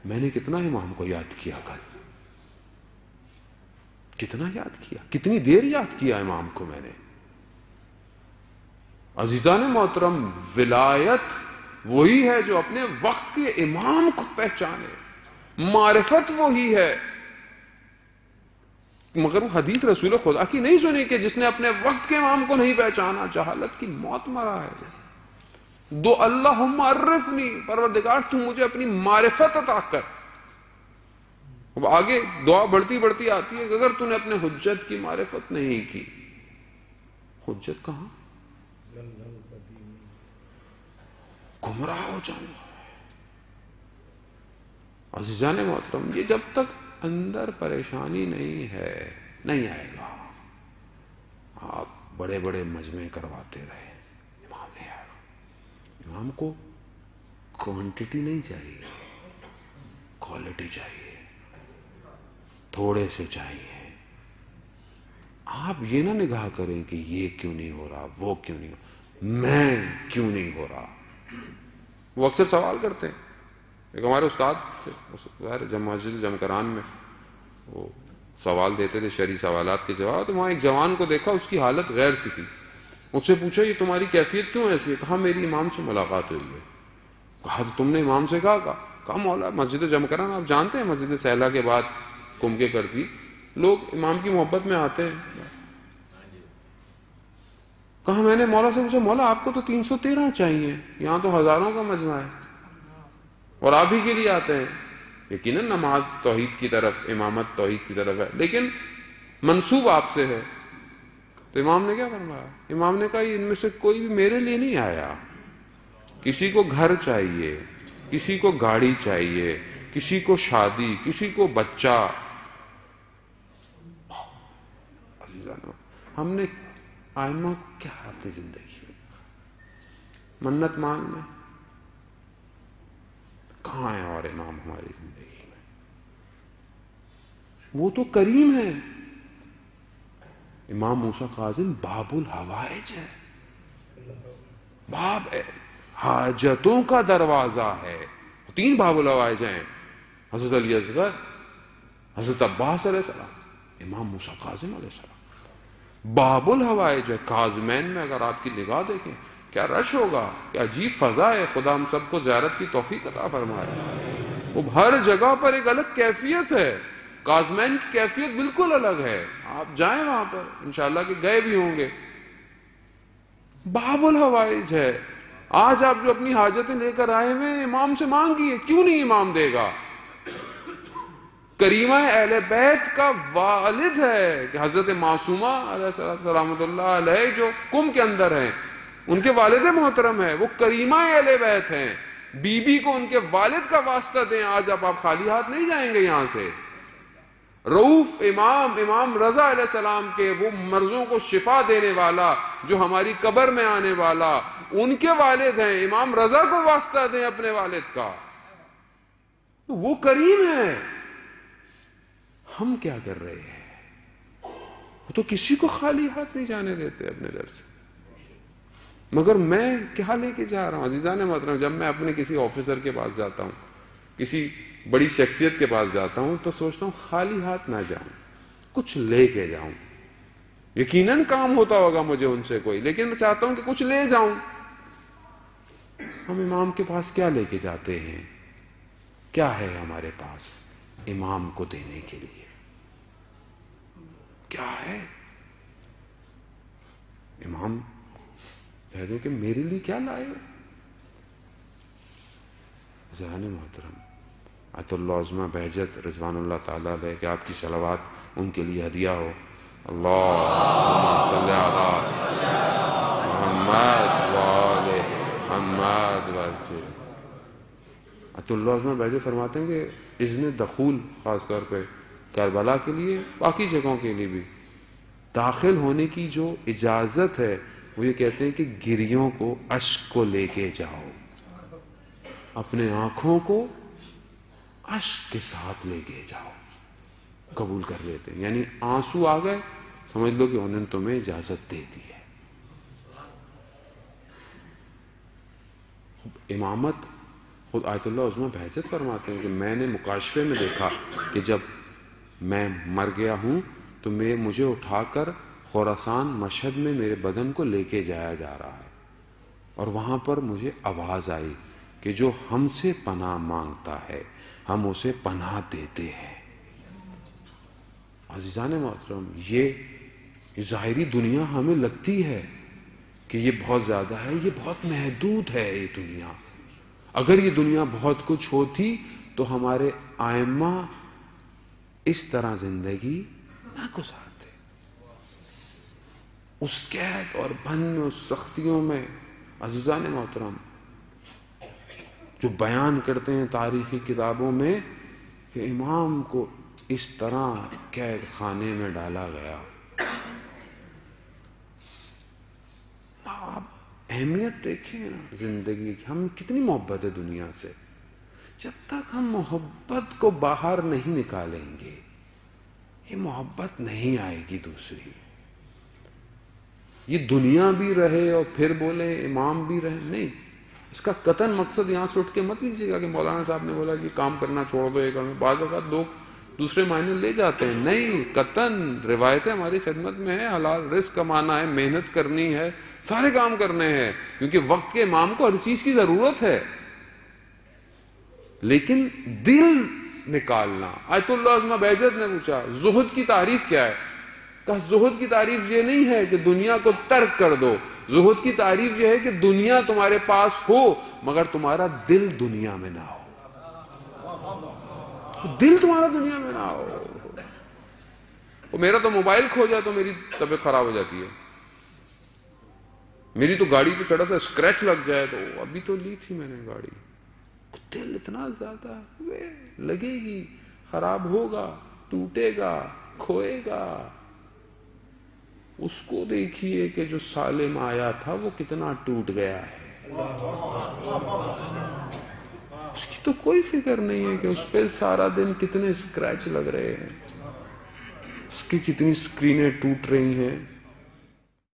میں نے کتنا امام کو یاد کیا کل، کتنا یاد کیا، کتنی دیر یاد کیا امام کو میں نے. عزیزان محترم، ولایت وہی ہے جو اپنے وقت کے امام کو پہچانے، معرفت وہی ہے. مگر وہ حدیث رسول خدا کی نہیں سنی کہ جس نے اپنے وقت کے امام کو نہیں پہچانا جہالت کی موت مرا ہے. دو اللہم عرفنی، پروردگار تو مجھے اپنی معرفت عطا کر. اب آگے دعا بڑھتی بڑھتی آتی ہے کہ اگر تو نے اپنے حجت کی معرفت نہیں کی، حجت کہاں، گمراہ ہو جاؤں گا. عزیزان محترم، یہ جب تک اندر پریشانی نہیں ہے نہیں آئے گا. آپ بڑے بڑے مجمع کرواتے رہے، امام نہیں آئے گا. امام کو کوانٹٹی نہیں چاہیے، کوالٹی چاہیے، تھوڑے سے چاہیے. آپ یہ نہ نگاہ کریں کہ یہ کیوں نہیں ہو رہا، وہ کیوں نہیں ہو رہا، میں کیوں نہیں ہو رہا. وہ اکثر سوال کرتے ہیں. ایک ہمارے استاد تھے مسجد جمکران میں، وہ سوال دیتے تھے شرعی سوالات کے جواب. تو وہاں ایک جوان کو دیکھا، اس کی حالت غیر سی تھی. مجھ سے پوچھا یہ تمہاری کیفیت کیوں ایسی ہے؟ کہا میری امام سے ملاقات ہوئی ہے. کہا تو تم نے امام سے کہا مولا مسجد جمکران آپ جانتے ہیں مسجد سہلا کے بعد کم کے کرتی لوگ امام کی محبت میں آتے ہیں. کہا میں نے مولا سے پوچھا مولا آپ کو تو 313 چاہیے، یہاں تو ہزاروں کا مجمع ہے اور آپ ہی کے لیے آتے ہیں. یقیناً نماز توحید کی طرف، امامت توحید کی طرف ہے، لیکن منسوب آپ سے ہے. تو امام نے کیا فرمایا؟ امام نے کہا ان میں سے کوئی بھی میرے لیے نہیں آیا. کسی کو گھر چاہیے، کسی کو گاڑی چاہیے، کسی کو شادی، کسی کو بچہ. عزیزانو، ہم نے آئمہ کو کیا اپنی زندگی میں منت ماننا کہاں ہے؟ اور امام ہماری زندگی میں وہ تو کریم ہے. امام موسیٰ کاظم باب الحوائج ہے، باب ہے، حاجتوں کا دروازہ ہے. 3 باب الحوائج ہیں، حضرت علی اصغر، حضرت عباس علیہ السلام، امام موسیٰ کاظم علیہ السلام. باب الحوائج ہے. کاظمین میں اگر آپ کی نگاہ دیکھیں کیا رش ہوگا، کیا عجیب فضا ہے. خدا ہم سب کو زیارت کی توفیق عطا فرمائے. وہ ہر جگہ پر ایک الگ کیفیت ہے. کاظمین کی کیفیت بالکل الگ ہے. آپ جائیں وہاں پر، انشاءاللہ کہ گئے بھی ہوں گے. باب الحوائج ہے. آج آپ جو اپنی حاجتیں لے کر آئے ہوئے امام سے مانگیے، کیوں نہیں امام دے گا؟ کریمہ اہل بیت کا والد ہے کہ حضرت معصومہ علیہ السلام اللہ علیہ جو کم کے اندر ہیں، ان کے والد محترم ہے، وہ کریمہ اہل بیت ہیں. بی بی کو ان کے والد کا واسطہ دیں. آج آپ خالی ہاتھ نہیں جائیں گے یہاں سے. رؤوف امام رضا علیہ السلام کے، وہ مرضوں کو شفا دینے والا، جو ہماری قبر میں آنے والا، ان کے والد ہیں. امام رضا کو واسطہ دیں اپنے والد کا، وہ کریم ہے. ہم کیا کر رہے ہیں؟ وہ تو کسی کو خالی ہاتھ نہیں جانے دیتے اپنے در سے. مگر میں کیا لے کے جا رہا ہوں؟ عزیزان محترم، جب میں اپنے کسی آفیسر کے پاس جاتا ہوں، کسی بڑی شخصیت کے پاس جاتا ہوں، تو سوچتا ہوں خالی ہاتھ نہ جاؤں، کچھ لے کے جاؤں. یقیناً کام ہوتا ہوگا مجھے ان سے کوئی، لیکن میں چاہتا ہوں کہ کچھ لے جاؤں. ہم امام کے پاس کیا لے کے جاتے ہیں؟ کیا ہے ہمارے پاس امام کو دینے کے لیے؟ کیا ہے؟ امام کہہ دو کہ میرے لیے کیا لائے ہو؟ ذہن محترم، عطا اللہ عظمہ بہجت رضوان اللہ تعالیٰ علیہ کہ آپ کی صلوات ان کے لیے ہدیہ ہو. اللہم صلی علی محمد وآل محمد وآل. عطا اللہ عظمہ بہجت فرماتے ہیں کہ اذن دخول خاص طور پہ کربلا کے لیے، باقی جگہوں کے لیے بھی داخل ہونے کی جو اجازت ہے، وہ یہ کہتے ہیں کہ گریوں کو، اشک کو لے کے جاؤ، اپنے آنکھوں کو اشک کے ساتھ لے کے جاؤ. قبول کر لیتے ہیں، یعنی آنسو آ گئے سمجھ لو کہ انہوں نے تمہیں اجازت دے دی ہے. امامت خود آیت اللہ عظمیٰ بہجت فرماتے ہیں کہ میں نے مکاشفے میں دیکھا کہ جب میں مر گیا ہوں تو مجھے اٹھا کر خراسان مشہد میں میرے بدن کو لے کے جایا جا رہا ہے، اور وہاں پر مجھے آواز آئی کہ جو ہم سے پناہ مانگتا ہے ہم اسے پناہ دیتے ہیں۔ عزیزان محترم، یہ ظاہری دنیا ہمیں لگتی ہے کہ یہ بہت زیادہ ہے، یہ بہت محدود ہے یہ دنیا۔ اگر یہ دنیا بہت کچھ ہوتی تو ہمارے ائمہ اس طرح زندگی نہ گزارتے، اس قید اور بند میں، اس سختیوں میں۔ عزیزان محترم، جو بیان کرتے ہیں تاریخی کتابوں میں کہ امام کو اس طرح قید خانے میں ڈالا گیا، آپ اہمیت دیکھیں نا زندگی کی، ہم کتنی محبت ہے دنیا سے۔ جب تک ہم محبت کو باہر نہیں نکالیں گے یہ محبت نہیں آئے گی دوسری۔ یہ دنیا بھی رہے اور پھر بولے امام بھی رہے، نہیں، اس کا قطعاً مقصد یہاں سے اٹھ کے مت لیجیے گا کہ مولانا صاحب نے بولا کہ کام کرنا چھوڑ دو، یہ کرنا۔ بعض اوقات لوگ دوسرے معنی لے جاتے ہیں، نہیں، قطعاً روایتیں ہماری خدمت میں ہے، حلال رزق کمانا ہے، محنت کرنی ہے، سارے کام کرنے ہیں، کیونکہ وقت کے امام کو ہر چیز کی ضرورت ہے، لیکن دل نکالنا۔ آیت اللہ عظمیٰ بہجت نے پوچھا زہد کی تعریف کیا ہے؟ کہا زہد کی تعریف یہ نہیں ہے کہ دنیا کو ترک کر دو، زہد کی تعریف یہ ہے کہ دنیا تمہارے پاس ہو مگر تمہارا دل دنیا میں نہ ہو، دل تمہارا دنیا میں نہ ہو۔ میرا تو موبائل کھو جائے تو میری طبیعت خراب ہو جاتی ہے، میری تو گاڑی پہ چڑھا تھا اسکریچ لگ جائے تو، ابھی تو لی تھی میں نے گاڑی، دل اتنا زیادہ لگے گی، خراب ہوگا، ٹوٹے گا، کھوئے گا۔ اس کو دیکھیے کہ جو سالم آیا تھا وہ کتنا ٹوٹ گیا ہے، اس کی تو کوئی فکر نہیں ہے کہ اس پہ سارا دن کتنے اسکریچ لگ رہے ہیں، اس کی کتنی اسکرینیں ٹوٹ رہی ہیں۔